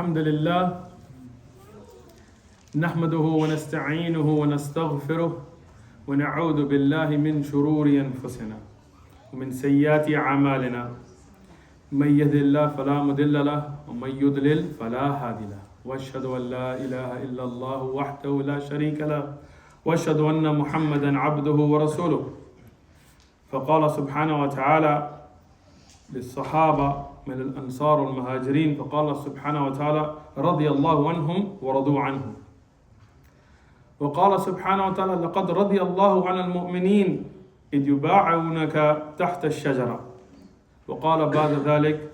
الحمد لله نحمده ونستعينه ونستغفره ونعوذ بالله من شرور أنفسنا ومن سيئات أعمالنا من يهد الله فلا مضل له ومن يضلل فلا هادي له وأشهد أن لا إله إلا الله وحده لا شريك له وأشهد أن محمدا عبده ورسوله. فقال سبحانه وتعالى للصحابة من الأنصار والمهاجرين، فقال سبحانه وتعالى رضي الله عنهم ورضوا عنه. وقال سبحانه وتعالى لقد رضي الله عن المؤمنين إذ يبايعونك تحت الشجرة. وقال بعد ذلك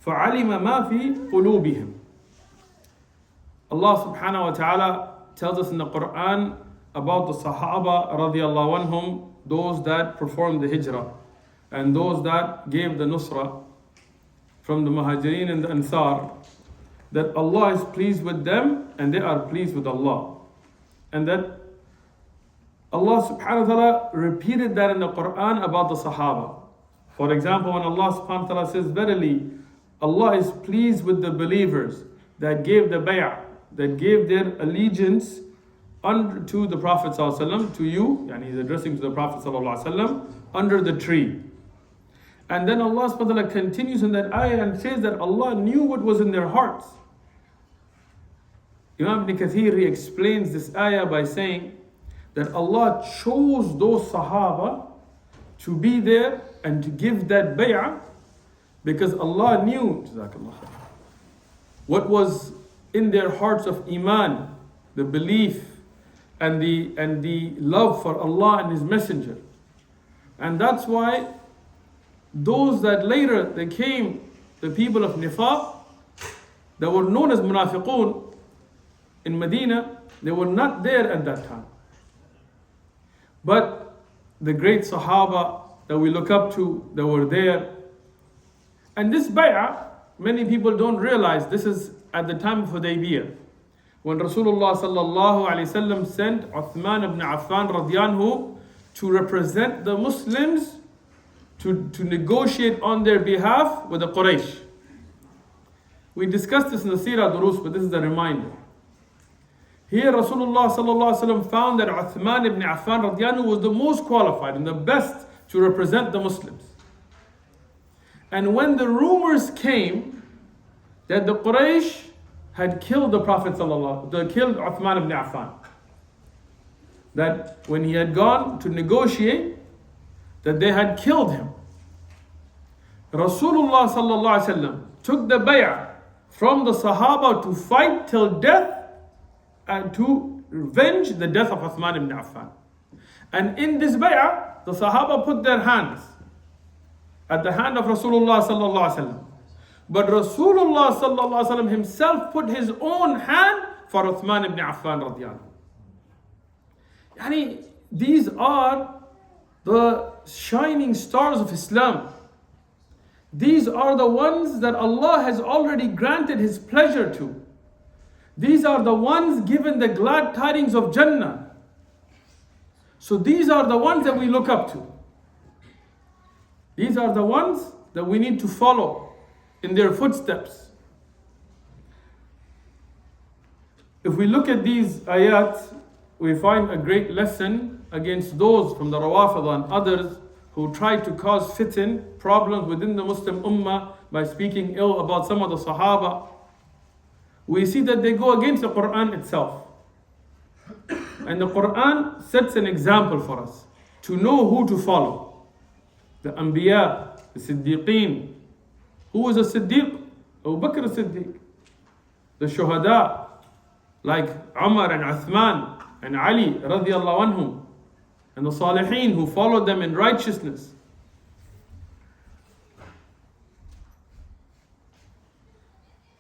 فعلم ما في قلوبهم. Allah subhanahu wa ta'ala tells us in the Quran about the Sahaba radiallahu anhum, those that performed the hijrah and those that gave the nusrah from the Muhajirin and the Ansar, that Allah is pleased with them and they are pleased with Allah. And that Allah subhanahu wa ta'ala repeated that in the Quran about the Sahaba. For example, when Allah subhanahu wa ta'ala says, verily, Allah is pleased with the believers that gave the bay'ah, that gave their allegiance to the Prophet sallallahu alaihi wasallam, to you, and he's addressing to the Prophet sallallahu alaihi wasallam, under the tree. And then Allah subhanahu wa ta'ala continues in that ayah and says that Allah knew what was in their hearts. Imam Ibn Kathir explains this ayah by saying that Allah chose those Sahaba to be there and to give that bay'ah because Allah knew what was in their hearts of iman, the belief and the love for Allah and His Messenger. And that's why those that later they came, the people of Nifaq, that were known as Munafiqun in Medina, they were not there at that time. But the great Sahaba that we look up to, that were there. And this bay'ah, many people don't realize this is at the time of Hudaybiyah, when Rasulullah sallallahu alaihi wasallam sent Uthman ibn Affan radiyallahu to represent the Muslims to negotiate on their behalf with the Quraysh. We discussed this in the Seerah Durus, but this is a reminder. Here Rasulullah sallallahu alaihi wasallam found that Uthman ibn Affan radiyallahu was the most qualified and the best to represent the Muslims. And when the rumors came that the Quraysh had killed the Prophet sallallahu alaihi wasallam, killed Uthman ibn Affan, that when he had gone to negotiate, that they had killed him. Rasulullah sallallahu alaihi wasallam took the bay'ah from the Sahaba to fight till death and to revenge the death of Uthman ibn Affan. And in this bay'ah, the Sahaba put their hands at the hand of Rasulullah sallallahu alaihi wasallam. But Rasulullah sallallahu alaihi wasallam himself put his own hand for Uthman ibn Affan radiyallahu. Yani, these are the shining stars of Islam. These are the ones that Allah has already granted His pleasure to. These are the ones given the glad tidings of Jannah. So these are the ones that we look up to. These are the ones that we need to follow in their footsteps. If we look at these ayat, we find a great lesson against those from the Rawafid and others who try to cause fitan, problems within the Muslim Ummah by speaking ill about some of the Sahaba. We see that they go against the Quran itself. And the Quran sets an example for us to know who to follow. The Anbiya, the Siddiqeen. Who was a Siddiq? Abu Bakr as-Siddiq. The Shuhada, like Umar and Uthman and Ali radiallahu anhum. And the Salihin who followed them in righteousness.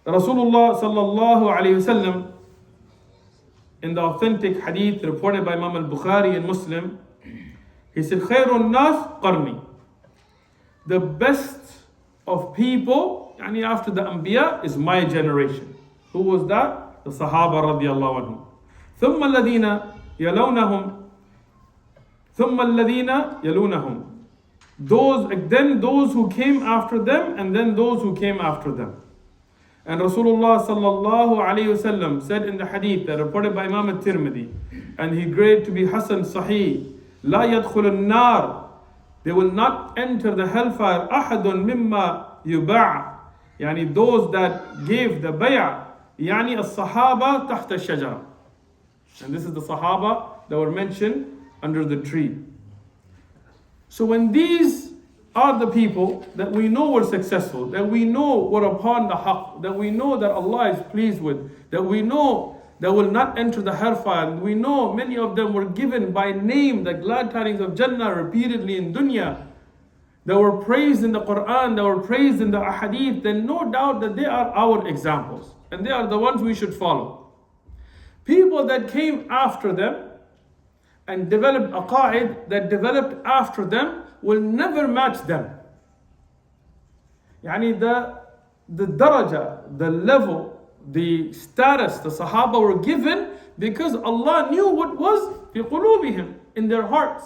Rasulullah sallallahu alayhi wasallam, in the authentic hadith reported by Imam al-Bukhari and Muslim, he said, Khairun nas qarni. The best of people, yani after the Anbiya, is my generation. Who was that? The Sahaba radiallahu anhum. ثم الذين يلونهم ثم الذين يلونهم. Then those who came after them, and then those who came after them. And Rasulullah sallallahu alayhi wasallam said in the hadith that reported by Imam al-Tirmidhi, and he graded to be Hasan Sahih, لا يدخل النار, they will not enter the hellfire أحد مما يباع, يعني those that gave the bay'ah, يعني الصحابة تحت الشجرة. And this is the Sahaba that were mentioned under the tree. So when these are the people that we know were successful, that we know were upon the haqq, that we know that Allah is pleased with, that we know that will not enter the hellfire, and we know many of them were given by name the glad tidings of Jannah repeatedly in dunya, that were praised in the Quran, that were praised in the ahadith, then no doubt that they are our examples, and they are the ones we should follow. People that came after them and developed aqa'id that developed after them will never match them. Yani the daraja, the level, the status the Sahaba were given because Allah knew what was fi qulubihim, in their hearts.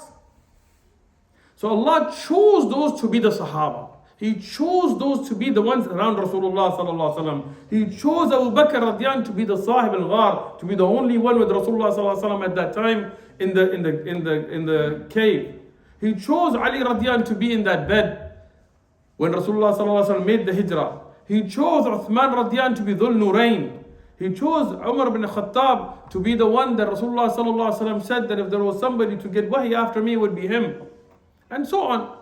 So Allah chose those to be the Sahaba. He chose those to be the ones around Rasulullah sallallahu alaihi wasallam. He chose Abu Bakr radiyan to be the Sahib al-Ghar, to be the only one with Rasulullah sallallahu alaihi wasallam at that time in the cave. He chose Ali radiyan to be in that bed when Rasulullah sallallahu alaihi wasallam made the hijrah. He chose Uthman radiyan to be Dhul Nurayn. He chose Umar ibn Khattab to be the one that Rasulullah sallallahu alaihi wasallam said that if there was somebody to get wahi after me, it would be him. And so on.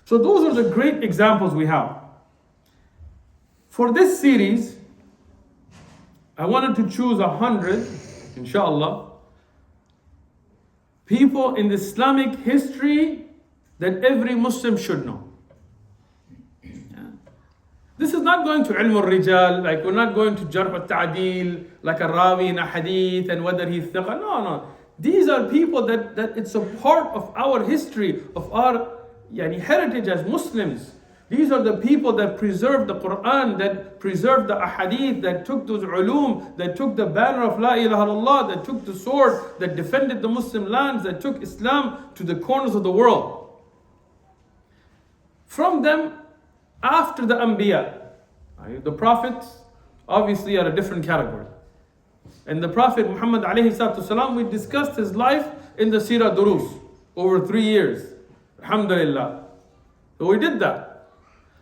So those are the great examples we have. For this series, I wanted to choose 100, inshallah, people in the Islamic history that every Muslim should know. This is not going to ilm al-rijal, like we're not going to jarh al-ta'dil, like a rawi in a hadith and whether he's thiqa. No. These are people that it's a part of our history, of our heritage as Muslims. These are the people that preserved the Quran, that preserved the ahadith, that took those ulum, that took the banner of La ilaha illallah, that took the sword, that defended the Muslim lands, that took Islam to the corners of the world. From them, after the Anbiya, the Prophets obviously are a different category. And the Prophet Muhammad alayhi salatu salam, we discussed his life in the Sirah Durus over 3 years. Alhamdulillah. So we did that.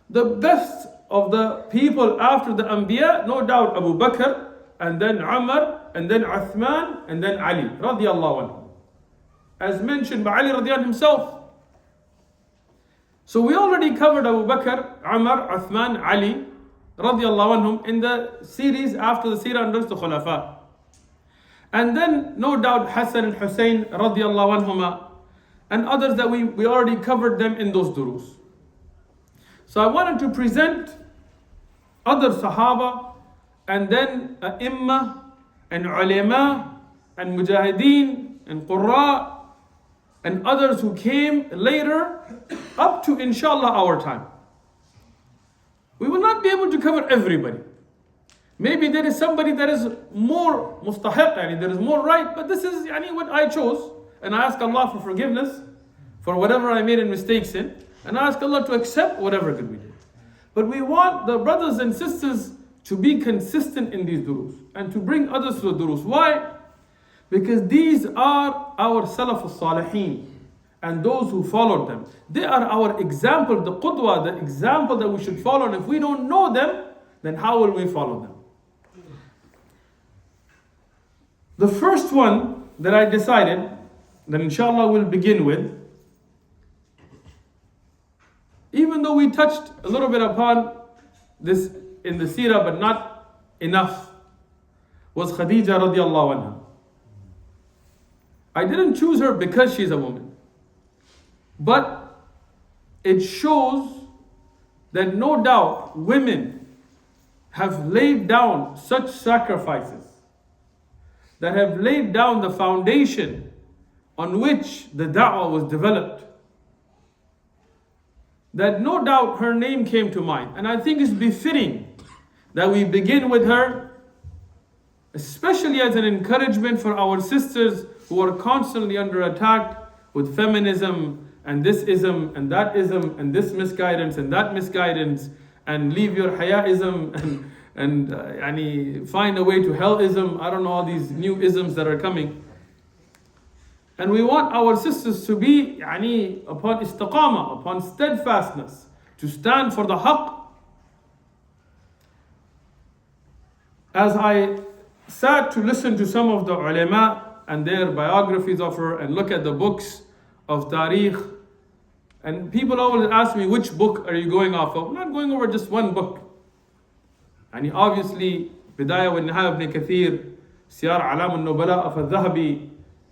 The best of the people after the Anbiya, no doubt Abu Bakr, and then Umar, and then Uthman, and then Ali radiyallahu anhu. As mentioned by Ali radiyallahu himself. So we already covered Abu Bakr, Umar, Uthman, Ali radiyallahu anhum in the series after the Sirah under the Khulafa. And then no doubt Hassan and Hussein radiyallahu anhuma, and others that we already covered them in those durus. So I wanted to present other Sahaba and then Imma and Ulama and Mujahideen and Qurra and others who came later up to inshallah our time. We will not be able to cover everybody. Maybe there is somebody that is more mustahiq, there is more right, but this is what I chose. And I ask Allah for forgiveness for whatever I made mistakes in. And I ask Allah to accept whatever good we did. But we want the brothers and sisters to be consistent in these durus and to bring others to the durus. Why? Because these are our Salaf al-Salihin and those who followed them. They are our example, the qudwa, the example that we should follow. And if we don't know them, then how will we follow them? The first one that I decided that inshallah we'll begin with, even though we touched a little bit upon this in the seerah but not enough, was Khadija radiallahu anha. I didn't choose her because she's a woman, but it shows that no doubt women have laid down such sacrifices, that have laid down the foundation on which the da'wah was developed, that no doubt her name came to mind. And I think it's befitting that we begin with her, especially as an encouragement for our sisters who are constantly under attack with feminism and this ism and that ism and this misguidance and that misguidance and leave your hayaism and find a way to hellism. I don't know, all these new isms that are coming. And we want our sisters to be upon istiqamah, upon steadfastness, to stand for the haqq. As I sat to listen to some of the ulama and their biographies of her and look at the books of tariq, and people always ask me, which book are you going off of? I'm not going over just one book. Obviously, Bidayah wa Nihaya ibn Kathir, Siyar Alam al-Nubala of al-Dhahabi,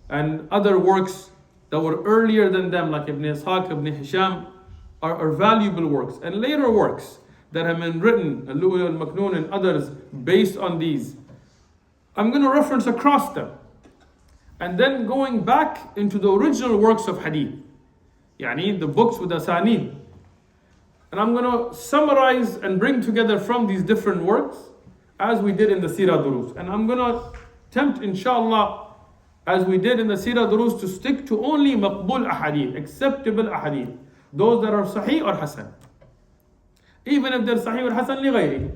and other works that were earlier than them, like Ibn Ishaq, Ibn Hisham, are valuable works. And later works that have been written, Al-Lu'lu al-Maknoon and others, based on these. I'm going to reference across them. And then going back into the original works of hadith, the books with asanid. And I'm going to summarize and bring together from these different works, as we did in the Sirah Durus. And I'm going to attempt, inshallah, as we did in the Sirah Durus, to stick to only maqbul ahadith, acceptable ahadith, those that are sahih or hasan. Even if they're sahih or hasan li ghayri,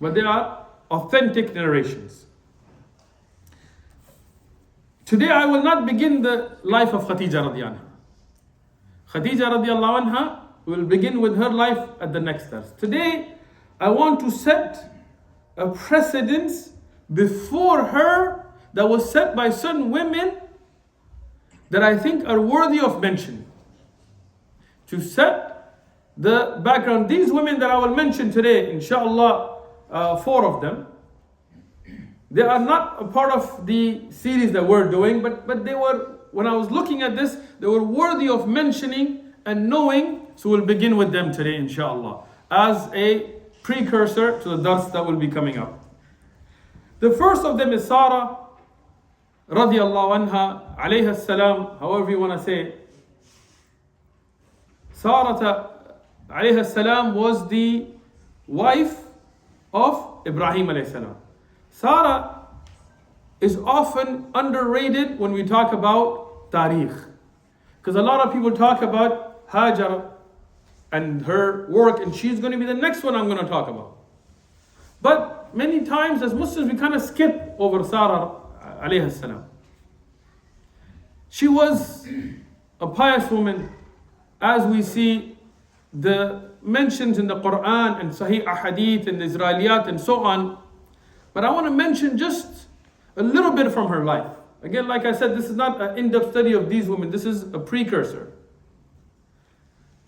but they are authentic narrations. Today I will not begin the life of Khadija radiallahu anha. Khadija radiallahu anha will begin with her life at the next verse. Today I want to set a precedence before her that was set by certain women that I think are worthy of mention. To set the background, these women that I will mention today, inshallah, 4 of them, they are not a part of the series that we're doing, but they were, when I was looking at this, they were worthy of mentioning and knowing, so we'll begin with them today, inshallah, as a precursor to the dars that will be coming up. The first of them is Sarah, radiyallahu anha, alayha salam, however you want to say it. Sarah, alayha salam, was the wife of Ibrahim alayhi salam. Sarah is often underrated when we talk about tariq, because a lot of people talk about Hajar and her work, and she's going to be the next one I'm going to talk about. But many times as Muslims we kind of skip over Sarah alayhi salam. She was a pious woman, as we see the mentions in the Quran and Sahih Ahadith and the Israeliyat and so on. But I want to mention just a little bit from her life. Again, like I said, this is not an in-depth study of these women. This is a precursor.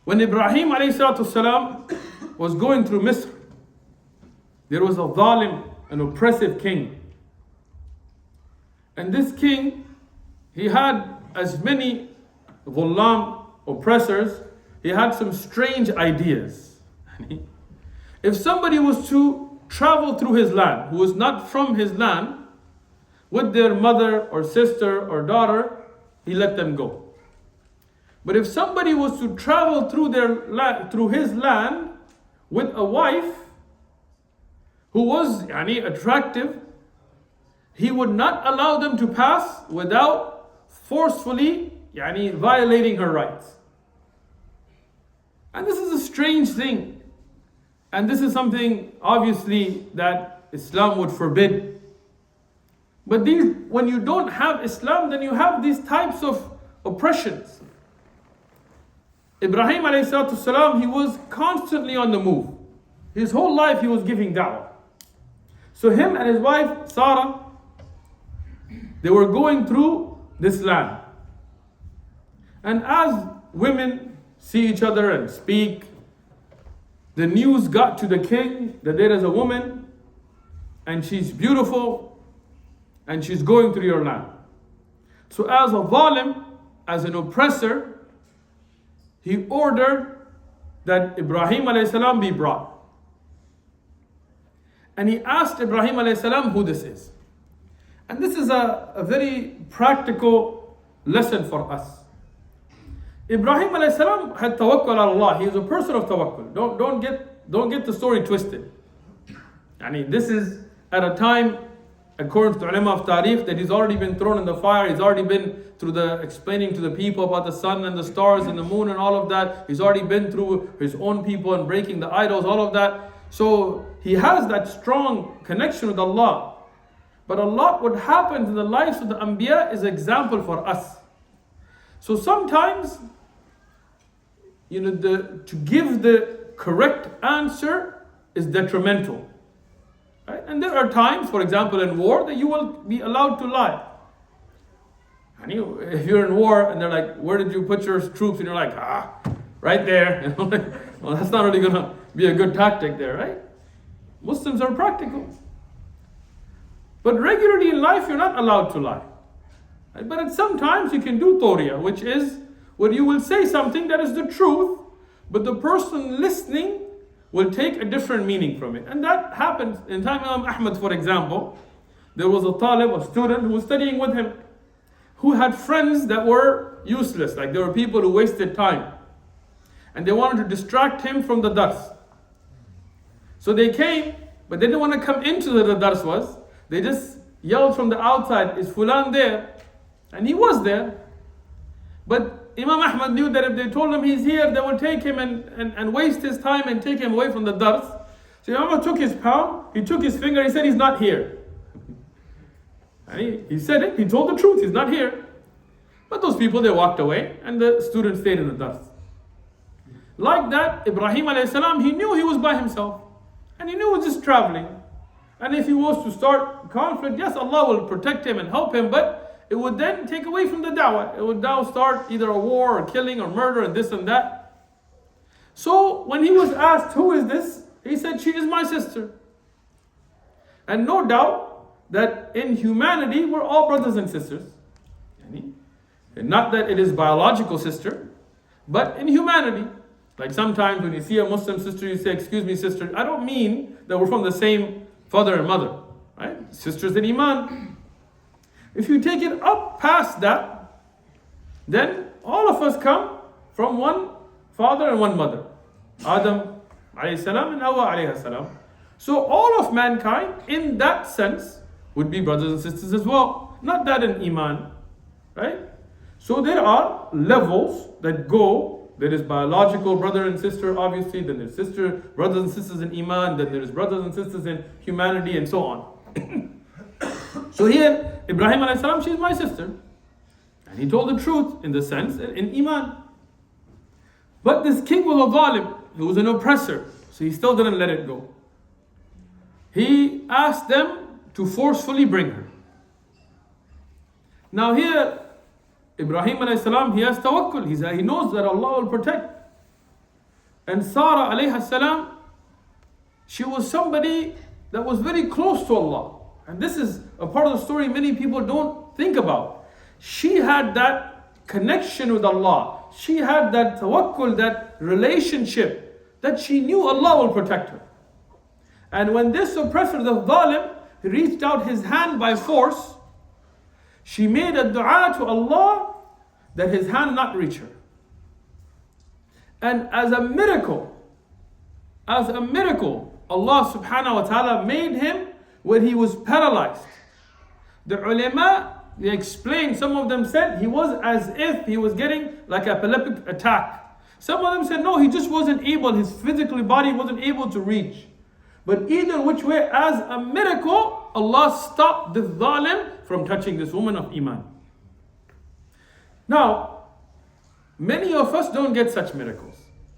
When Ibrahim ﷺ was going through Misr, there was a zalim, an oppressive king. And this king, he had as many dhullam, oppressors, he had some strange ideas. If somebody was to travel through his land, who was not from his land, with their mother or sister or daughter, he let them go. But if somebody was to travel through his land with a wife who was attractive, he would not allow them to pass without forcefully violating her rights. And this is a strange thing. And this is something obviously that Islam would forbid. But when you don't have Islam, then you have these types of oppressions. Ibrahim ﷺ, he was constantly on the move. His whole life he was giving da'wah. So him and his wife Sarah, they were going through this land. And as women see each other and speak, the news got to the king that there is a woman and she's beautiful and she's going through your land. So as a zalim, as an oppressor, he ordered that Ibrahim ﷺ be brought. And he asked Ibrahim ﷺ who this is. And this is a very practical lesson for us. Ibrahim ﷺ had tawakkul ala Allah. He is a person of tawakkul. Don't get the story twisted. This is at a time, according to the ulama of tariq, that he's already been thrown in the fire. He's already been through the explaining to the people about the sun and the stars and the moon and all of that. He's already been through his own people and breaking the idols, all of that. So he has that strong connection with Allah. But a lot what happens in the lives of the Anbiya is an example for us. So sometimes, to give the correct answer is detrimental. Right? And there are times, for example, in war, that you will be allowed to lie. And if you're in war and they're like, where did you put your troops? And you're like, right there. Well, that's not really going to be a good tactic there, right? Muslims are practical. But regularly in life, you're not allowed to lie. Right? But sometimes you can do tawriya, which is where you will say something that is the truth, but the person listening will take a different meaning from it. And that happens. In time of Imam Ahmad, for example, there was a talib, a student who was studying with him, who had friends that were useless. Like there were people who wasted time. And they wanted to distract him from the dars. So they came, but they didn't want to come into the dars was. They just yelled from the outside, is Fulan there? And he was there. But Imam Ahmad knew that if they told him he's here, they would take him and waste his time and take him away from the dars. So Imam Ahmad took his palm, he took his finger, he said he's not here. And he said it, he told the truth, he's not here. But those people, they walked away and the student stayed in the dars. Like that, Ibrahim alayhi salam, he knew he was by himself. And he knew he was just traveling. And if he was to start conflict, yes, Allah will protect him and help him, but it would then take away from the dawah. It would now start either a war or killing or murder and this and that. So when he was asked, who is this? He said, she is my sister. And no doubt that in humanity, we're all brothers and sisters. Not that it is biological sister, but in humanity. Like sometimes when you see a Muslim sister, you say, excuse me, sister. I don't mean that we're from the same father and mother, right? Sisters in Iman. If you take it up past that, then all of us come from one father and one mother. Adam alayhi salam and Hawa alayhi salam. So all of mankind in that sense would be brothers and sisters as well. Not that in Iman, right? So there are levels that go. There is biological brother and sister, obviously. Then there's brothers and sisters in Iman. Then there's brothers and sisters in humanity, and so on. So here, Ibrahim alayhi salam, she's my sister. And he told the truth in the sense, in Iman. But this king was a zalim, he was an oppressor. So he still didn't let it go. He asked them to forcefully bring her. Now here, Ibrahim alayhi salam, he has tawakkul. He knows that Allah will protect. And Sarah alayhi salam, she was somebody that was very close to Allah. And this is a part of the story many people don't think about. She had that connection with Allah. She had that tawakkul, that relationship, that she knew Allah will protect her. And when this oppressor, the zalim, reached out his hand by force, she made a dua to Allah that his hand not reach her. And as a miracle, Allah subhanahu wa ta'ala made him where he was paralyzed. The ulama, they explained, some of them said he was as if he was getting like an epileptic attack. Some of them said no, he just wasn't able, his physical body wasn't able to reach. But either which way, as a miracle, Allah stopped the zalim from touching this woman of Iman. Now, many of us don't get such miracles.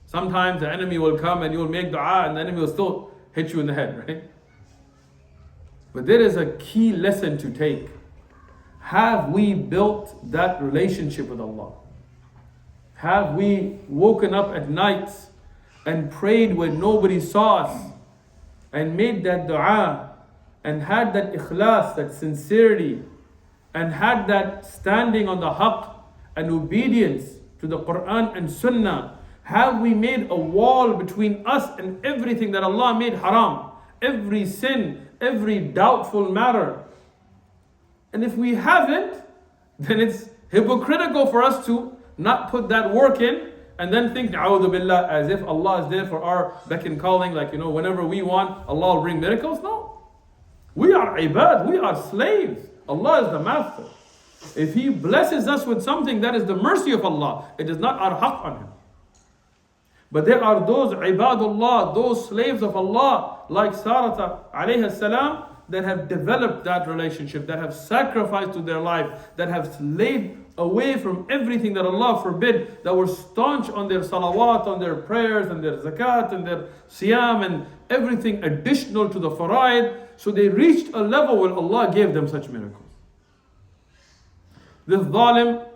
Sometimes the enemy will come and you will make dua and the enemy will still hit you in the head, right? But there is a key lesson to take. Have we built that relationship with Allah? Have we woken up at night and prayed when nobody saw us and made that dua and had that ikhlas, that sincerity, and had that standing on the haqq and obedience to the Quran and Sunnah? Have we made a wall between us and everything that Allah made haram? Every sin, every doubtful matter. And if we haven't, then it's hypocritical for us to not put that work in and then think, A'udhu Billah, as if Allah is there for our beck and calling, like, whenever we want, Allah will bring miracles. No. We are ibad, we are slaves. Allah is the master. If He blesses us with something, that is the mercy of Allah. It is not our haqq on Him. But there are those ibadullah, those slaves of Allah, like Sarata alayhi salam, that have developed that relationship, that have sacrificed to their life, that have laid away from everything that Allah forbid, that were staunch on their salawat, on their prayers, and their zakat, and their siyam, and everything additional to the faraid. So they reached a level where Allah gave them such miracles. This zalim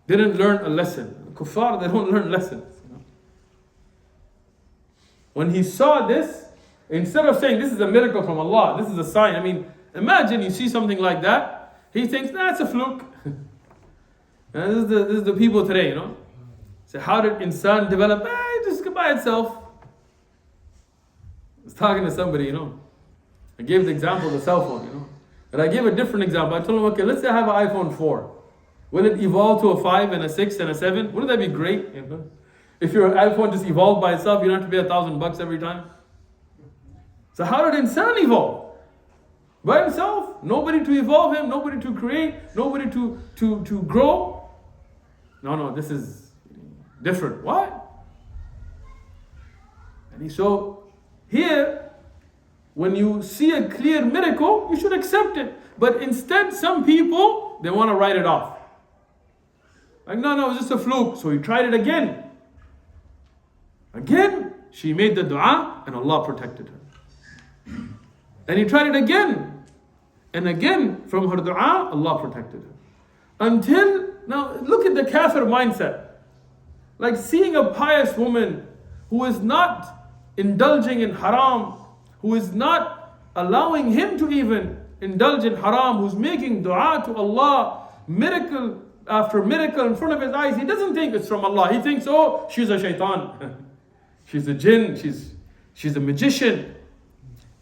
didn't learn a lesson. Kuffar, they don't learn lessons. When he saw this, instead of saying this is a miracle from Allah, this is a sign. I mean, imagine you see something like that. He thinks, nah, it's a fluke. And this is the people today, you know. So how did insan develop? Just by itself. I was talking to somebody, you know. I gave the example of the cell phone, you know. But I gave a different example. I told him, okay, let's say I have an iPhone 4. Will it evolve to a 5 and a 6 and a 7? Wouldn't that be great? You know? If your iPhone just evolved by itself, you don't have to pay $1,000 every time. So how did insan evolve? By himself. Nobody to evolve him, nobody to create, nobody to grow. No, this is different. What? And so here, when you see a clear miracle, you should accept it. But instead, some people, they want to write it off. Like, no, it's just a fluke. So he tried it again. Again, she made the dua and Allah protected her. And he tried it again. And again, from her dua, Allah protected her. Until, now look at the kafir mindset. Like seeing a pious woman who is not indulging in haram, who is not allowing him to even indulge in haram, who's making dua to Allah, miracle after miracle in front of his eyes. He doesn't think it's from Allah. He thinks, oh, she's a shaitan. She's a jinn, she's a magician.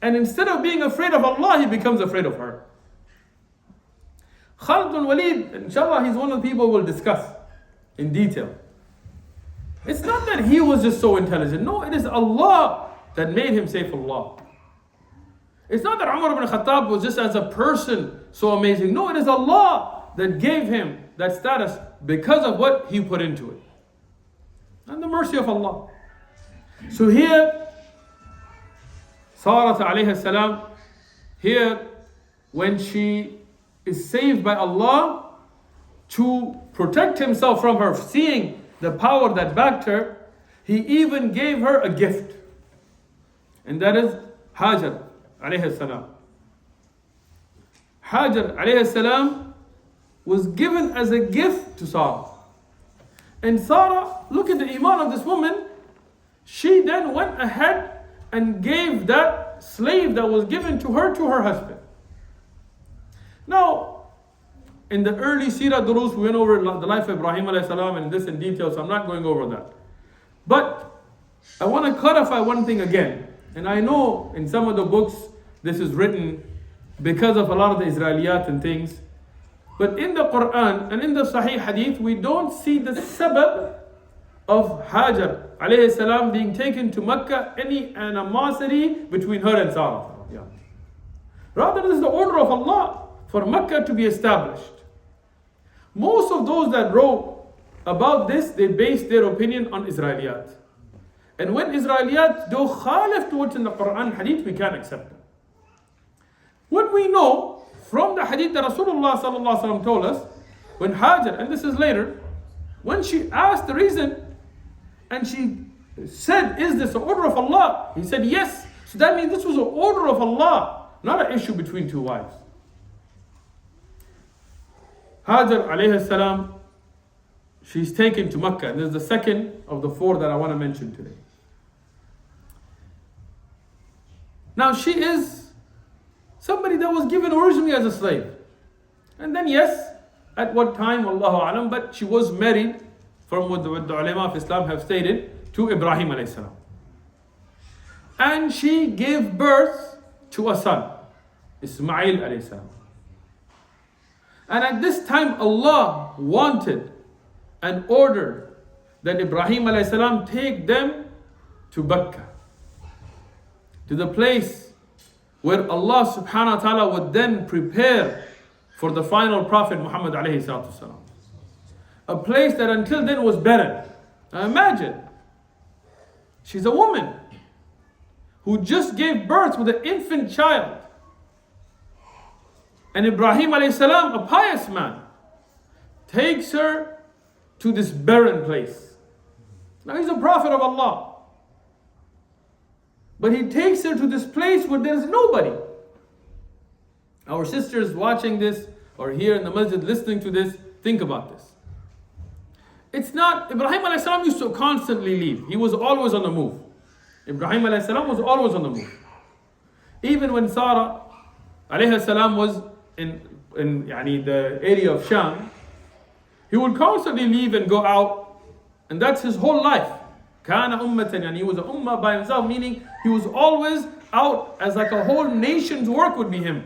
And instead of being afraid of Allah, he becomes afraid of her. Khalid bin Walid, inshallah, he's one of the people we'll discuss in detail. It's not that he was just so intelligent. No, it is Allah that made him Saifullah. It's not that Umar ibn Khattab was just as a person so amazing. No, it is Allah that gave him that status because of what he put into it. And the mercy of Allah. So here, Sarat alayhi salam, here, when she is saved by Allah to protect himself from her, seeing the power that backed her, he even gave her a gift. And that is Hajar alayhi salam. Hajar alayhi salam was given as a gift to Sarah. And Sarah, look at the iman of this woman. She then went ahead and gave that slave that was given to her husband. Now, in the early Sirah Durus, we went over the life of Ibrahim alayhi salam and this in detail, so I'm not going over that. But I want to clarify one thing again. And I know in some of the books this is written because of a lot of the Israeliyat and things. But in the Quran and in the Sahih Hadith, we don't see the sabab of Hajar alayhi salam being taken to Mecca, any animosity between her and Sarah. Yeah. Rather, this is the order of Allah for Mecca to be established. Most of those that wrote about this, they based their opinion on Israeliyat. And when Israeliyat do khalif to what's in the Quran Hadith, we can't accept them. What we know from the Hadith that Rasulullah sallallahu alaihi wasallam told us, when Hajar, and this is later, when she asked the reason, and she said, is this an order of Allah? He said, yes. So that means this was an order of Allah, not an issue between two wives. Hajar alayhi salam, she's taken to Mecca. And this is the second of the four that I want to mention today. Now she is somebody that was given originally as a slave. And then yes, at what time, Allahu Alam, but she was married, from what the ulama of Islam have stated, to Ibrahim alayhi salam. And she gave birth to a son, Ismail alayhi salam. And at this time Allah wanted and ordered that Ibrahim alayhi salam take them to Mecca, to the place where Allah subhanahu wa ta'ala would then prepare for the final prophet Muhammad alayhi salatu salam. A place that until then was barren. Now imagine, She's a woman who just gave birth with an infant child. And Ibrahim alayhi salam, a pious man, takes her to this barren place. Now he's a prophet of Allah. But he takes her to this place where there's nobody. Our sisters watching this or here in the masjid listening to this, think about this. It's not, Ibrahim alayhi salam used to constantly leave. He was always on the move. Ibrahim alayhi salam was always on the move. Even when Sarah alayhi salam was in the area of Sham, he would constantly leave and go out, and that's his whole life. Kana ummatan, he was an ummah by himself, meaning he was always out as like a whole nation's work would be him.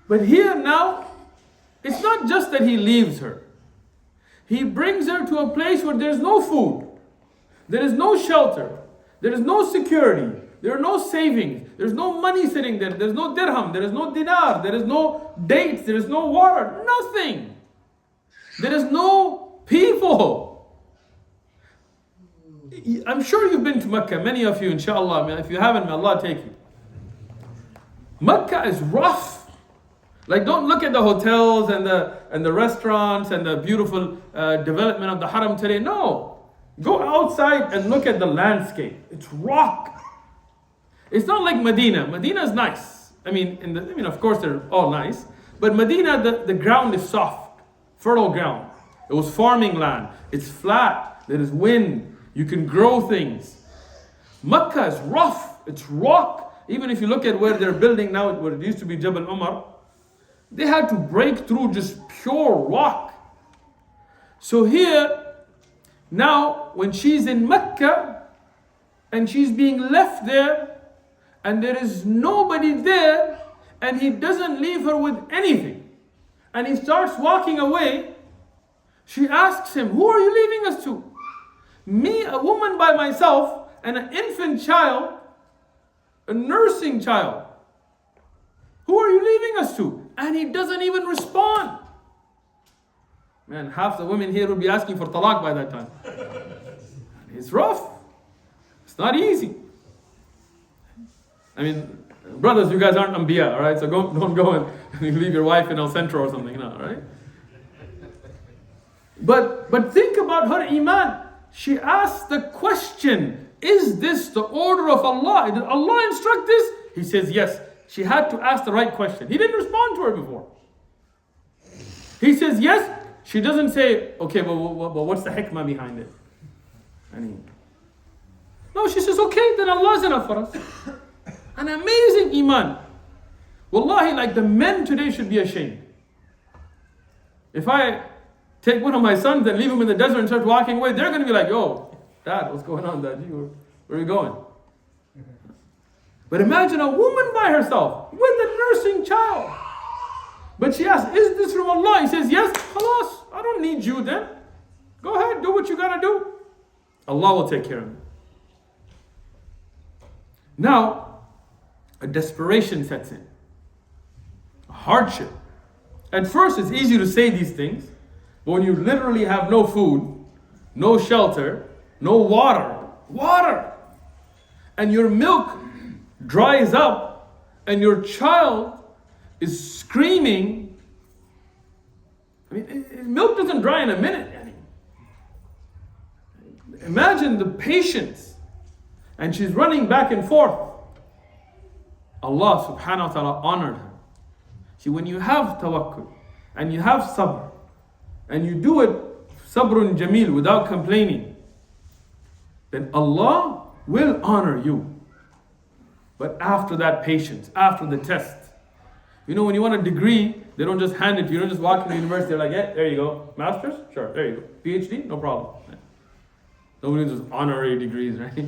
But here now, it's not just that he leaves her. He brings her to a place where there's no food, there is no shelter, there is no security, there are no savings, there's no money sitting there, there's no dirham, there is no dinar, there is no dates, there is no water, nothing. There is no people. I'm sure you've been to Mecca, many of you, inshallah. If you haven't, may Allah take you. Mecca is rough. Like, don't look at the hotels and the restaurants and the beautiful development of the haram today. No. Go outside and look at the landscape. It's rock. It's not like Medina. Medina is nice. Of course they're all nice. But Medina, the ground is soft, fertile ground. It was farming land. It's flat. There is wind. You can grow things. Mecca is rough. It's rock. Even if you look at where they're building now, where it used to be Jabal Umar, they had to break through just pure rock. So here, now when she's in Mecca and she's being left there and there is nobody there and he doesn't leave her with anything and he starts walking away, she asks him, "Who are you leaving us to?" "Me, a woman by myself, and an infant child, a nursing child. Who are you leaving us to?" And he doesn't even respond. Man, half the women here will be asking for talaq by that time. It's rough. It's not easy. Brothers, you guys aren't Anbiya, all right? So don't go and leave your wife in El Centro or something, no, right? But think about her iman. She asked the question, is this the order of Allah? Did Allah instruct this? He says yes. She had to ask the right question. He didn't respond to her before. He says yes. She doesn't say, okay, well, what's the hikmah behind it? No, she says, okay, then Allah is enough for us. An amazing iman. Wallahi, like the men today should be ashamed. If I take one of my sons and leave him in the desert and start walking away, they're going to be like, yo, Dad, what's going on, Dad? Where are you going? But imagine a woman by herself with a nursing child. But she asks, is this from Allah? He says, yes, khalas, I don't need you then. Go ahead, do what you got to do. Allah will take care of it. Now, a desperation sets in. A hardship. At first, it's easy to say these things. But when you literally have no food, no shelter, no water, and your milk dries up, and your child is screaming. Milk doesn't dry in a minute. Imagine the patience. And she's running back and forth. Allah subhanahu wa ta'ala honored her. See, when you have tawakkul, and you have sabr, and you do it sabrun jameel, without complaining, then Allah will honor you. But after that patience, after the test. When you want a degree, they don't just hand it to you. You don't just walk into university, they're like, yeah, there you go. Master's? Sure, there you go. PhD? No problem. Nobody does honorary degrees, right?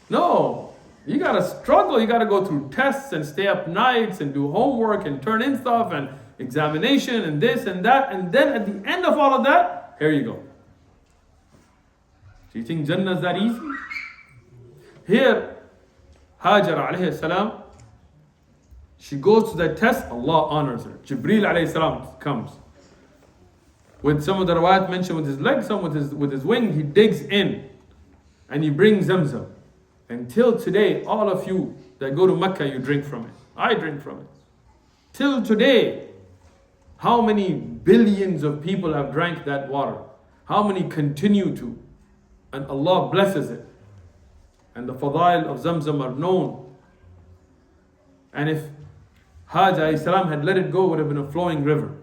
No. You gotta struggle. You gotta go through tests and stay up nights and do homework and turn in stuff and examination and this and that. And then at the end of all of that, here you go. Do you think Jannah is that easy? Here, Hajar alayhi salam, she goes to that test, Allah honors her. Jibreel alayhi salam comes. With some of the riwayat mentioned with his leg, some with his wing, he digs in and he brings Zamzam. Until today, all of you that go to Mecca, you drink from it. I drink from it. Till today, how many billions of people have drank that water? How many continue to? And Allah blesses it. And the fadail of Zamzam are known. And if Hajar salam had let it go, it would have been a flowing river.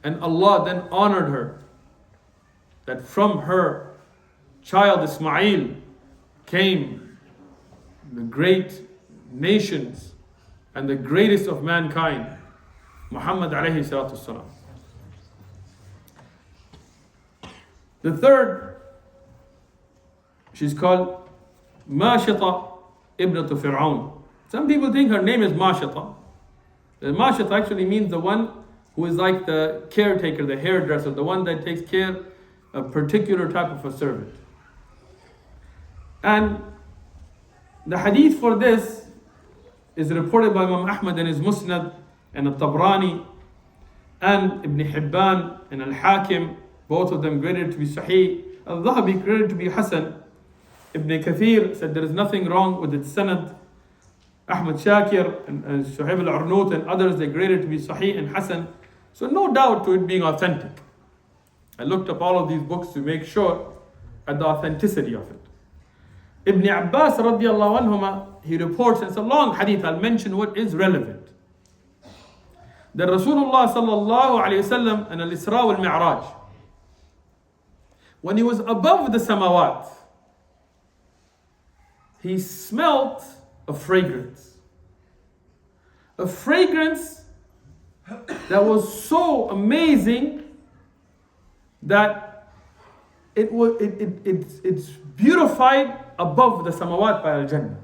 And Allah then honored her, that from her child Ismail came the great nations and the greatest of mankind, Muhammad alayhi salatu salam. The third, she's called Mashita ibn Farooq. Some people think her name is Mashita. Mashita actually means the one who is like the caretaker, the hairdresser, the one that takes care of a particular type of a servant. And the hadith for this is reported by Imam Ahmad in his Musnad, and Al-Tabrani, and Ibn Hibban, and Al-Hakim, both of them graded to be Sahih. Al-Dhahabi graded to be Hasan. Ibn Kathir said there is nothing wrong with its sanad. Ahmad Shakir and Shuhaib al-Arnout and others, they graded to be Sahih and Hasan. So no doubt to it being authentic. I looked up all of these books to make sure at the authenticity of it. Ibn Abbas radiallahu anhuma, he reports, and it's a long hadith, I'll mention what is relevant. That Rasulullah sallallahu alayhi wasallam and al-Isra wal-Mi'raj, when he was above the samawat, he smelt a fragrance. A fragrance that was so amazing that it's beautified above the samawat by al-Jannah.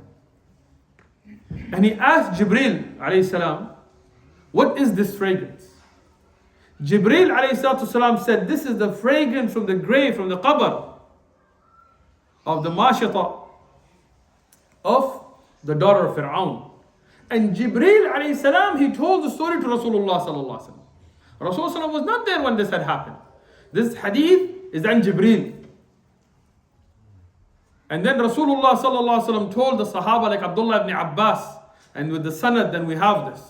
And he asked Jibreel alayhi salam, what is this fragrance? Jibreel alayhi salam said, this is the fragrance from the grave, from the qabr of the Mashita of the daughter of Fir'aun. And Jibreel alayhi salam, he told the story to Rasulullah sallallahu alaihi wasallam. Rasulullah was not there when this had happened. This hadith is an Jibreel. And then Rasulullah sallallahu alaihi wasallam told the Sahaba like Abdullah ibn Abbas, and with the sanad then we have this.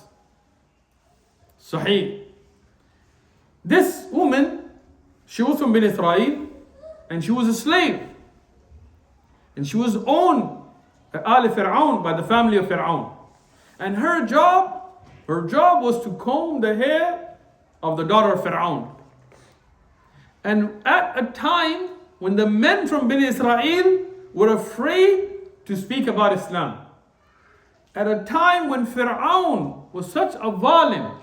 Sahih. This woman, she was from Bani Israel, and she was a slave. And she was owned Al Fir'aun, by the family of Fir'aun. And her job was to comb the hair of the daughter of Fir'aun. And at a time when the men from Bani Israel were afraid to speak about Islam, at a time when Fir'aun was such a zalim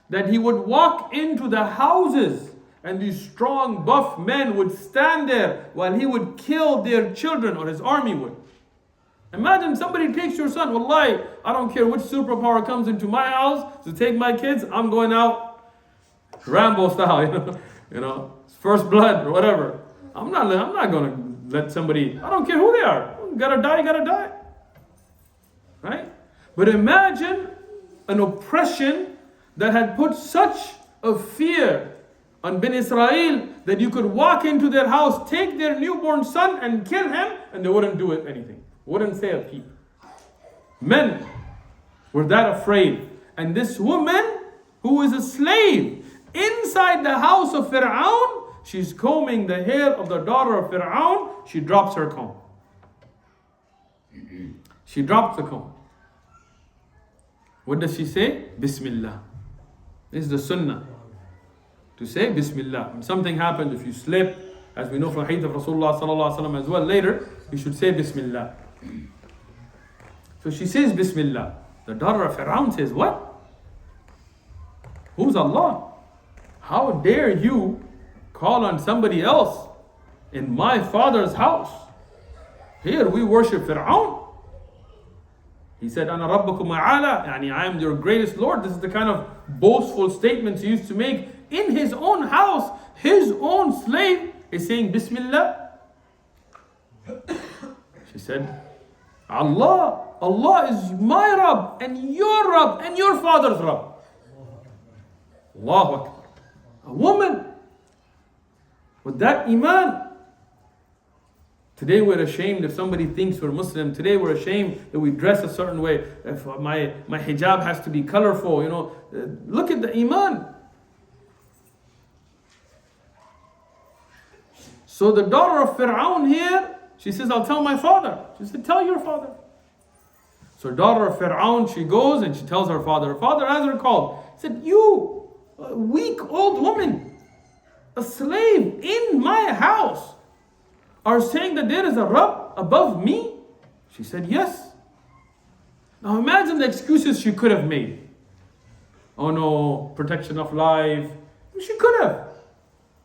that he would walk into the houses and these strong buff men would stand there while he would kill their children, or his army would. Imagine somebody takes your son. Wallahi, I don't care which superpower comes into my house to take my kids, I'm going out Rambo style, you know, first blood or whatever. I'm not going to let somebody, I don't care who they are. Gotta die. Right? But imagine an oppression that had put such a fear on Ben Israel that you could walk into their house, take their newborn son and kill him, and they wouldn't do anything. Wouldn't say a peep. Men were that afraid. And this woman, who is a slave, inside the house of Fir'aun, she's combing the hair of the daughter of Fir'aun, she drops her comb. She drops the comb. What does she say? Bismillah. This is the sunnah. To say Bismillah. When something happens, if you slip, as we know from hadith of Rasulullah sallallahu alaihi wasallam as well later, you should say Bismillah. So she says Bismillah. The daughter of Fir'aun says, what? Who's Allah? How dare you call on somebody else in my father's house? Here we worship Fir'aun. He said, Ana Rabbukum a'ala, yani I am your greatest Lord. This is the kind of boastful statements he used to make in his own house. His own slave is saying Bismillah. She said, Allah is my Rabb and your Rabb and your father's Rabb. Allahu Akbar. A woman with that iman. Today we're ashamed if somebody thinks we're Muslim. Today we're ashamed that we dress a certain way. If my hijab has to be colorful, look at the iman. So the daughter of Fir'aun here, she says, I'll tell my father. She said, tell your father. So daughter of Fir'aun, she goes and she tells her father. Her father has her called. He said, you weak old woman, a slave in my house, are saying that there is a Rabb above me? She said, yes. Now imagine the excuses she could have made. Oh no, protection of life. She could have.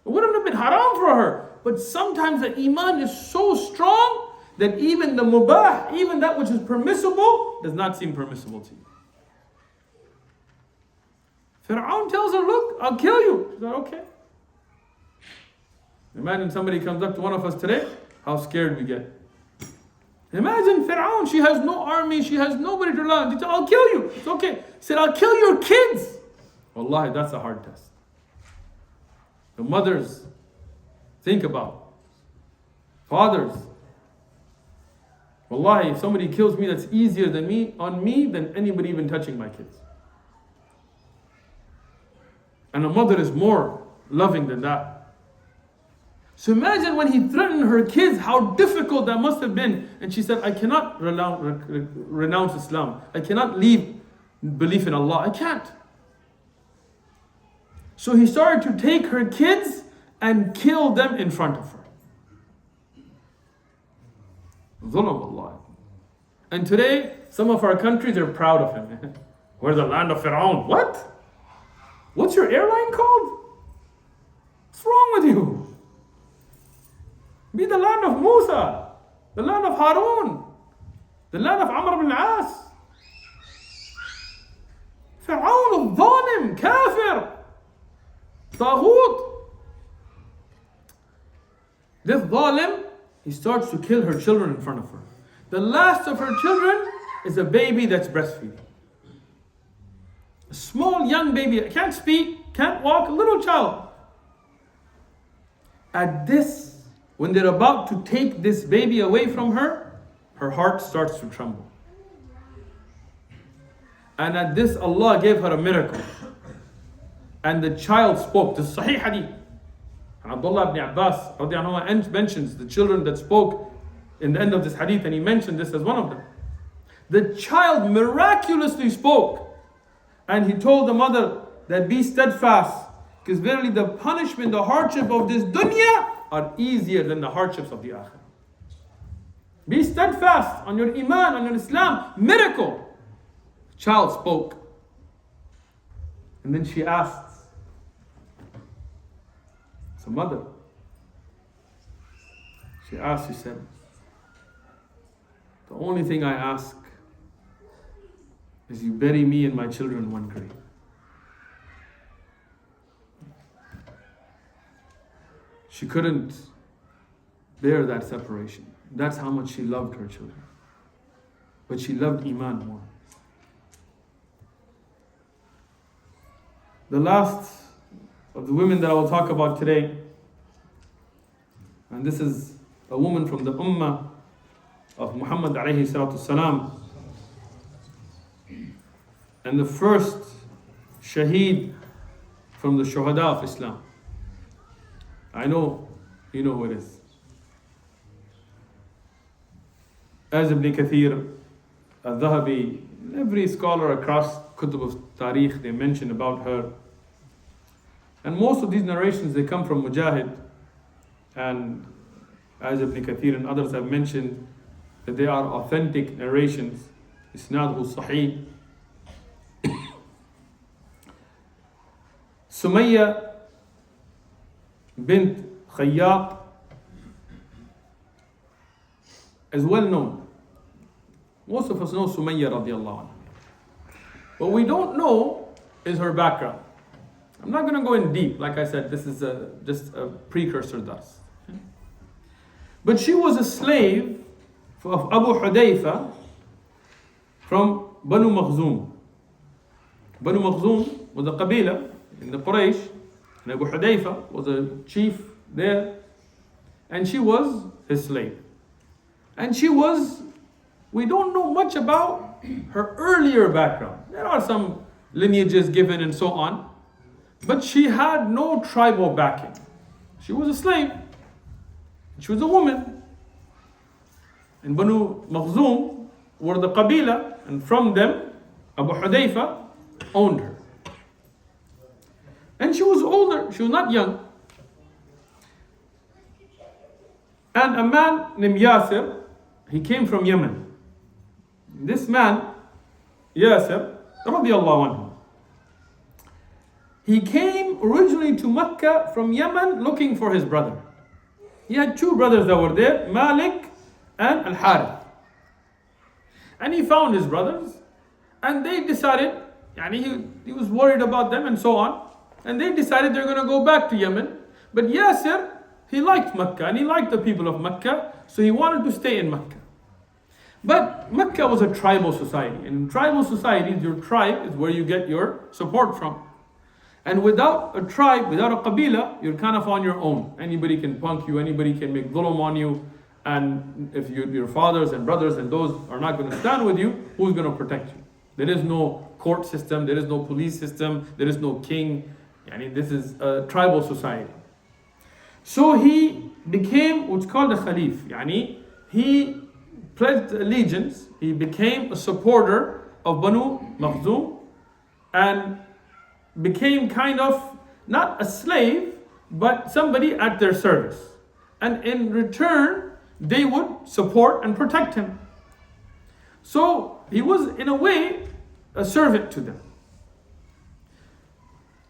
It wouldn't have been haram for her. But sometimes the iman is so strong that even the mubah, even that which is permissible, does not seem permissible to you. Fir'aun tells her, look, I'll kill you. She said, okay. Imagine somebody comes up to one of us today, how scared we get. Imagine Fir'aun, she has no army, she has nobody to rely on. She said, I'll kill you. It's okay. He said, I'll kill your kids. Wallahi, that's a hard test. The mothers, think about. Fathers. Wallahi, if somebody kills me, that's easier than than anybody even touching my kids. And a mother is more loving than that. So imagine when he threatened her kids, how difficult that must have been. And she said, I cannot renounce Islam. I cannot leave belief in Allah. I can't. So he started to take her kids and kill them in front of her. Dhulam Allah. And today, some of our countries are proud of him. We're the land of Fir'aun. What? What's your airline called? What's wrong with you? Be the land of Musa, the land of Harun, the land of Amr ibn al-As. Fir'aun, al-Dhalim, Kafir, Taghut. This Dhalim, he starts to kill her children in front of her. The last of her children is a baby that's breastfeeding. A small young baby, can't speak, can't walk, a little child. At this, when they're about to take this baby away from her, her heart starts to tremble. And at this, Allah gave her a miracle. And the child spoke. This is Sahih Hadith. And Abdullah ibn Abbas mentions the children that spoke in the end of this hadith, and he mentioned this as one of them. The child miraculously spoke. And he told the mother that be steadfast, because verily the punishment, the hardship of this dunya are easier than the hardships of the akhirah. Be steadfast on your iman, on your Islam. Miracle. Child spoke. And then she asked, it's a mother. She said, the only thing I ask is you bury me and my children in one grave. She couldn't bear that separation. That's how much she loved her children. But she loved Iman more. The last of the women that I will talk about today, and this is a woman from the Ummah of Muhammad alayhi salatu salam, and the first shaheed from the shuhada of Islam. I know you know who it is. As Ibn Kathir, Al-Dhahabi, every scholar across Kutub of Tariq, they mention about her. And most of these narrations, they come from Mujahid. And as Ibn Kathir and others have mentioned, that they are authentic narrations. Isnadhu Sahih. Sumayya bint Khayyat is well known. Most of us know Sumayya radiallahu anha. What we don't know is her background. I'm not going to go in deep. Like I said, this is just a precursor thus. But she was a slave of Abu Hudayfa from Banu Makhzum. Banu Makhzum was a qabila in the Quraysh, And Abu Hudayfa was a chief there, and she was his slave. And we don't know much about her earlier background. There are some lineages given and so on, but she had no tribal backing. She was a slave. She was a woman. And Banu Makhzum were the Qabila, and from them, Abu Hudayfa owned her. And she was older, she was not young. And a man named Yasir, he came from Yemen. This man, Yasir, radiallahu anhu, he came originally to Mecca from Yemen looking for his brother. He had two brothers that were there, Malik and Al-Harith. And he found his brothers, and they decided, he was worried about them and so on, and they decided they're going to go back to Yemen. But Yasir, he liked Mecca and he liked the people of Mecca, so he wanted to stay in Mecca. But Mecca was a tribal society, and in tribal societies, your tribe is where you get your support from. And without a tribe, without a qabila, you're kind of on your own. Anybody can punk you, anybody can make dhulm on you, and if your fathers and brothers and those are not going to stand with you, who's going to protect you? There is no court system, there is no police system, there is no king. This is a tribal society. So he became what's called a khalif. He pledged allegiance, he became a supporter of Banu Makhzum and became kind of not a slave, but somebody at their service. And in return, they would support and protect him. So he was, in a way, a servant to them.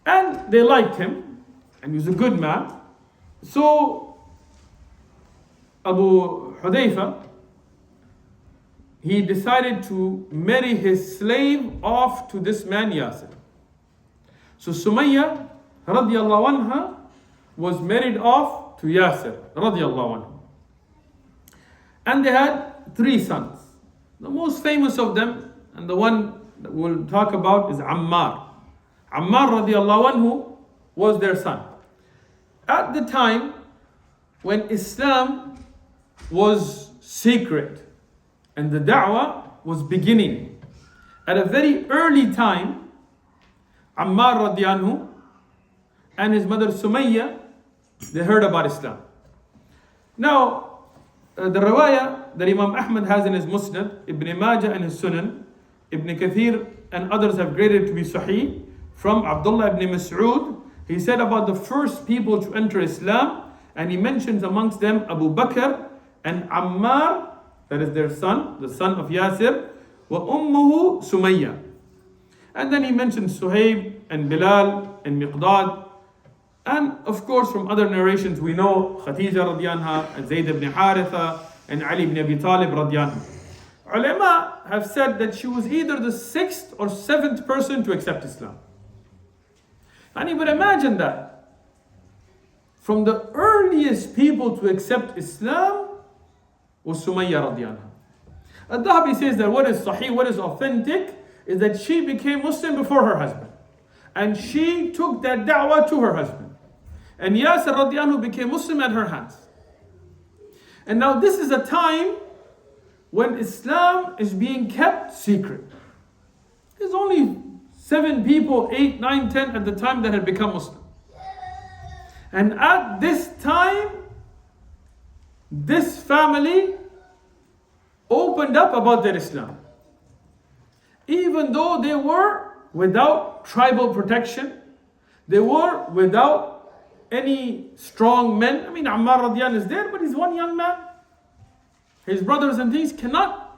And they liked him, and he was a good man. So Abu Hudayfa, he decided to marry his slave off to this man Yasir. So Sumayya radiallahu anha was married off to Yasir radiallahu anhu. And they had 3 sons. The most famous of them, and the one that we'll talk about, is Ammar. Ammar radiallahu anhu was their son. At the time when Islam was secret and the da'wah was beginning, at a very early time, Ammar radiallahu anhu and his mother Sumayya, they heard about Islam. Now, the riwayah that Imam Ahmad has in his Musnad, Ibn Majah in his Sunan, Ibn Kathir and others have graded to be Sahih, from Abdullah ibn Mas'ud, he said about the first people to enter Islam, and he mentions amongst them Abu Bakr and Ammar, that is their son, the son of Yasir, wa ummuhu Sumayya. And then he mentions Suhaib and Bilal and Miqdad. And of course, from other narrations, we know Khadija radiallahu anha and Zayd ibn Haritha and Ali ibn Abi Talib radiallahu anhu. Ulama have said that she was either the 6th or 7th person to accept Islam. And you would imagine that. From the earliest people to accept Islam was Sumayya radiallahu anha. Al-Dhahabi says that what is sahih, what is authentic, is that she became Muslim before her husband. And she took that da'wah to her husband. And Yasir radiallahu anhu became Muslim at her hands. And now this is a time when Islam is being kept secret. There's only 7 people, 8, 9, 10 at the time that had become Muslim. And at this time, this family opened up about their Islam. Even though they were without tribal protection, they were without any strong men. Ammar radiallahu is there, but he's one young man. His brothers and these cannot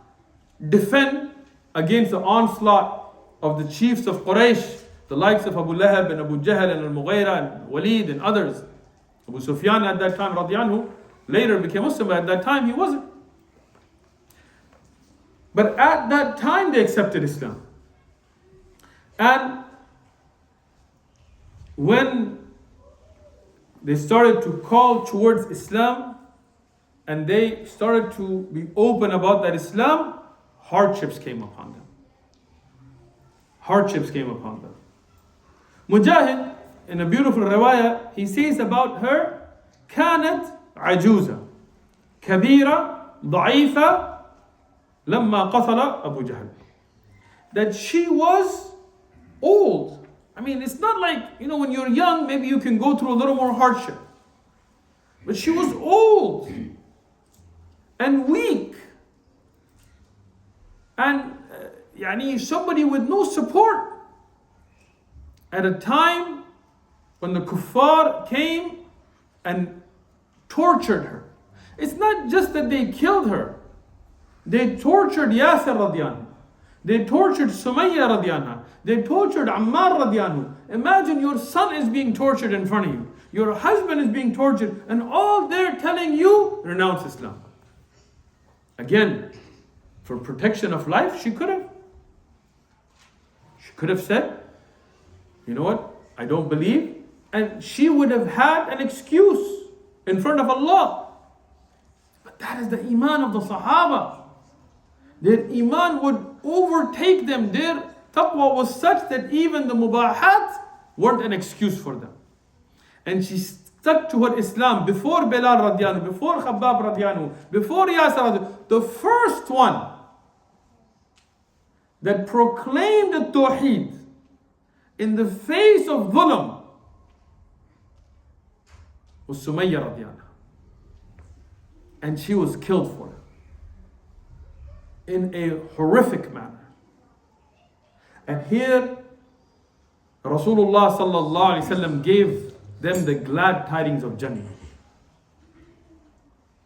defend against the onslaught of the chiefs of Quraysh, the likes of Abu Lahab and Abu Jahl and Al-Mughira and Walid and others. Abu Sufyan at that time, radiallahu anhu, later became Muslim, but at that time he wasn't. But at that time they accepted Islam. And when they started to call towards Islam and they started to be open about that Islam, hardships came upon them. Hardships came upon them. Mujahid in a beautiful riwayah, he says about her, كانت عجوزة كبيرة ضعيفة لما قتل أبو جهل. That she was old. I mean, it's not like, when you're young, maybe you can go through a little more hardship. But she was old and weak. And somebody with no support. At a time when the kuffar came and tortured her. It's not just that they killed her. They tortured Yasir radiyanhu. They tortured Sumayya radiyanhu. They tortured Ammar radiyanhu. Imagine your son is being tortured in front of you. Your husband is being tortured. And all they're telling you, renounce Islam. Again, for protection of life, she could have. She could have said, you know what, I don't believe. And she would have had an excuse in front of Allah. But that is the iman of the Sahaba. Their iman would overtake them. Their taqwa was such that even the mubahat weren't an excuse for them. And she stuck to her Islam before Bilal radiyanhu, before Khabbab radiyanhu, before Yasir radiyanhu. The first one that proclaimed the Tawheed in the face of dhulm was Sumayya radiyanhu. And she was killed for it in a horrific manner. And here Rasulullah sallallahu alaihi wasallam gave them the glad tidings of Jannah.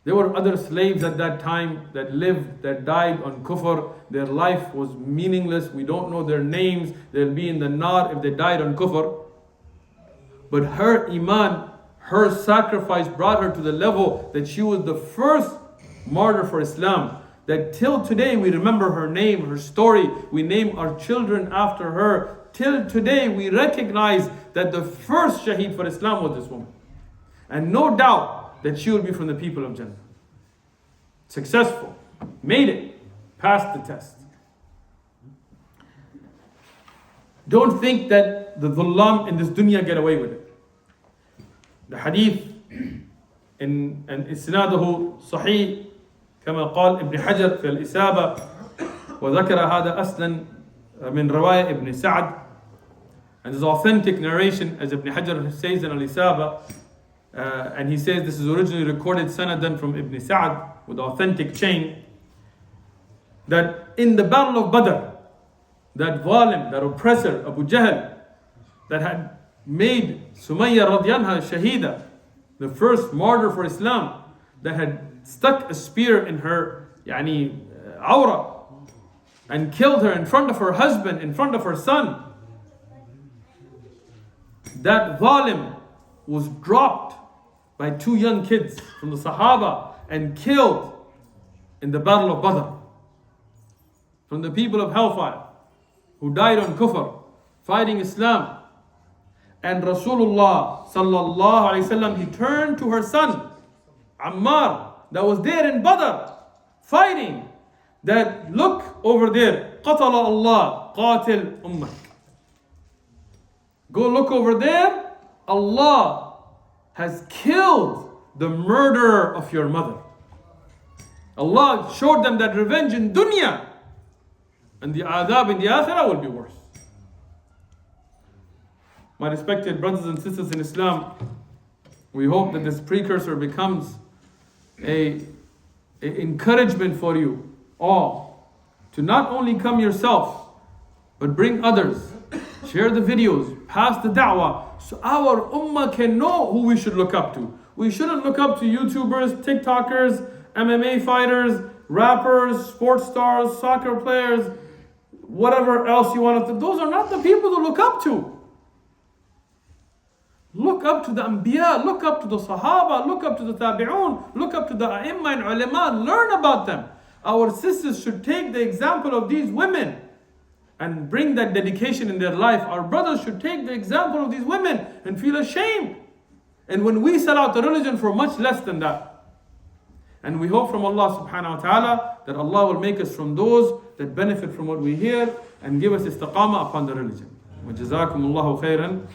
There were other slaves at that time that lived, that died on kufr. Their life was meaningless. We don't know their names. They'll be in the nar if they died on kufr. But her iman, her sacrifice brought her to the level that she was the first martyr for Islam. That till today we remember her name, her story. We name our children after her. Till today we recognize that the first shaheed for Islam was this woman. And no doubt that she will be from the people of Jannah. Successful. Made it. Passed the test. Don't think that the dhullam in this dunya get away with it. The hadith in isnaduhu sahih كما قال ابن حجر في الإسابة وذكر هذا أصلا من رواية ابن سعد. And this is authentic narration as Ibn Hajar says in Al-Isaba, and he says this is originally recorded sanadan from Ibn Sa'd with authentic chain, that in the battle of Badr, that zalim, that oppressor, Abu Jahl, that had made Sumayya radiyanha shahida, the first martyr for Islam, that had stuck a spear in her awra and killed her in front of her husband, in front of her son. That zalim was dropped by two young kids from the Sahaba and killed in the battle of Badr. From the people of Hellfire who died on kufr, fighting Islam. And Rasulullah sallallahu alaihi wasallam, he turned to her son, Ammar, that was there in Badr, fighting, that look over there, قَتَلَ اللَّهُ قَاتِلْ أُمَّكَ. Go look over there, Allah has killed the murderer of your mother. Allah showed them that revenge in dunya, and the adab in the akhirah will be worse. My respected brothers and sisters in Islam, we hope that this precursor becomes a encouragement for you all to not only come yourself, but bring others. Share the videos, pass the da'wah, so our ummah can know who we should look up to. We shouldn't look up to YouTubers, TikTokers, MMA fighters, rappers, sports stars, soccer players, whatever else you want to. Those are not the people to look up to. Look up to the Anbiya, look up to the Sahaba, look up to the Tabi'un, look up to the A'imma and Ulama, learn about them. Our sisters should take the example of these women and bring that dedication in their life. Our brothers should take the example of these women and feel ashamed. And when we sell out the religion for much less than that. And we hope from Allah subhanahu wa ta'ala that Allah will make us from those that benefit from what we hear and give us istiqamah upon the religion. وَجَزَاكُمُ اللَّهُ خَيْرًا.